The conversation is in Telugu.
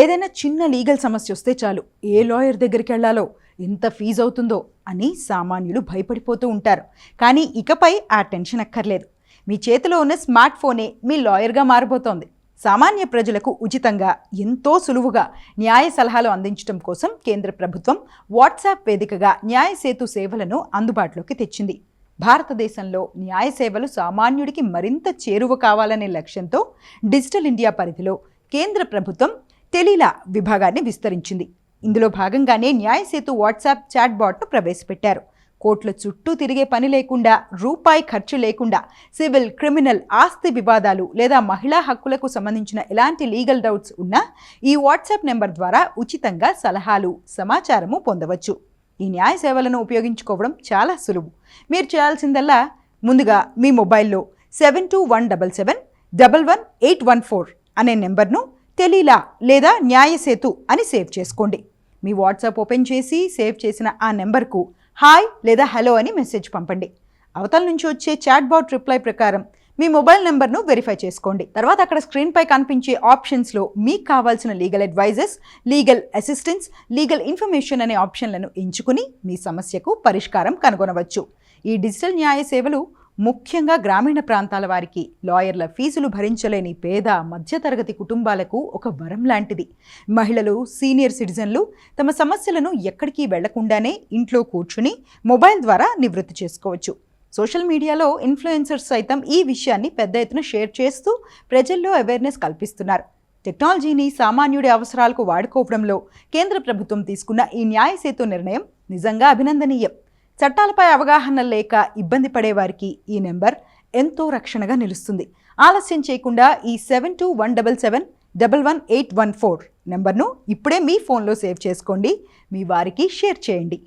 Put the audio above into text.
ఏదైనా చిన్న లీగల్ సమస్య వస్తే చాలు ఏ లాయర్ దగ్గరికి వెళ్ళాలో, ఎంత ఫీజు అవుతుందో అని సామాన్యులు భయపడిపోతూ ఉంటారు. కానీ ఇకపై ఆ టెన్షన్ అక్కర్లేదు. మీ చేతిలో ఉన్న స్మార్ట్ ఫోనే మీ లాయర్గా మారబోతోంది. సామాన్య ప్రజలకు ఉచితంగా, ఎంతో సులువుగా న్యాయ సలహాలు అందించడం కోసం కేంద్ర ప్రభుత్వం వాట్సాప్ వేదికగా న్యాయ సేతు సేవలను అందుబాటులోకి తెచ్చింది. భారతదేశంలో న్యాయ సేవలు సామాన్యుడికి మరింత చేరువ కావాలనే లక్ష్యంతో డిజిటల్ ఇండియా పరిధిలో కేంద్ర ప్రభుత్వం టెలీలా విభాగాన్ని విస్తరించింది. ఇందులో భాగంగానే న్యాయ సేతు వాట్సాప్ చాట్ బాట్ను ప్రవేశపెట్టారు. కోర్టుల చుట్టూ తిరిగే పని లేకుండా, రూపాయి ఖర్చు లేకుండా సివిల్, క్రిమినల్, ఆస్తి వివాదాలు లేదా మహిళా హక్కులకు సంబంధించిన ఎలాంటి లీగల్ డౌట్స్ ఉన్నా ఈ వాట్సాప్ నెంబర్ ద్వారా ఉచితంగా సలహాలు, సమాచారము పొందవచ్చు. ఈ న్యాయ సేవలను ఉపయోగించుకోవడం చాలా సులువు. మీరు చేయాల్సిందల్లా ముందుగా మీ మొబైల్లో 7217711814 అనే నెంబర్ను టెలీలా లేదా న్యాయ సేతు అని సేవ్ చేసుకోండి. మీ వాట్సాప్ ఓపెన్ చేసి సేవ్ చేసిన ఆ నెంబర్కు హాయ్ లేదా హలో అని మెసేజ్ పంపండి. అవతల నుంచి వచ్చే చాట్ బాట్ రిప్లై ప్రకారం మీ మొబైల్ నెంబర్ను వెరిఫై చేసుకోండి. తర్వాత అక్కడ స్క్రీన్పై కనిపించే ఆప్షన్స్లో మీకు కావాల్సిన legal advices, legal assistance, legal information అనే ఆప్షన్లను ఎంచుకుని మీ సమస్యకు పరిష్కారం కనుగొనవచ్చు. ఈ డిజిటల్ న్యాయ సేవలు ముఖ్యంగా గ్రామీణ ప్రాంతాల వారికి, లాయర్ల ఫీజులు భరించలేని పేద, మధ్యతరగతి కుటుంబాలకు ఒక వరం లాంటిది. మహిళలు, సీనియర్ సిటిజన్లు తమ సమస్యలను ఎక్కడికి వెళ్లకుండానే ఇంట్లో కూర్చుని మొబైల్ ద్వారా నివృత్తి చేసుకోవచ్చు. సోషల్ మీడియాలో ఇన్ఫ్లుయెన్సర్స్ సైతం ఈ విషయాన్ని పెద్ద ఎత్తున షేర్ చేస్తూ ప్రజల్లో అవేర్నెస్ కల్పిస్తున్నారు. టెక్నాలజీని సామాన్యుడి అవసరాలకు వాడుకోవడంలో కేంద్ర ప్రభుత్వం తీసుకున్న ఈ న్యాయ సేతు నిర్ణయం నిజంగా అభినందనీయం. చట్టాలపై అవగాహన లేక ఇబ్బంది పడేవారికి ఈ నెంబర్ ఎంతో రక్షణగా నిలుస్తుంది. ఆలస్యం చేయకుండా ఈ 7217711814 నెంబర్ను ఇప్పుడే మీ ఫోన్లో సేవ్ చేసుకోండి. మీ వారికి షేర్ చేయండి.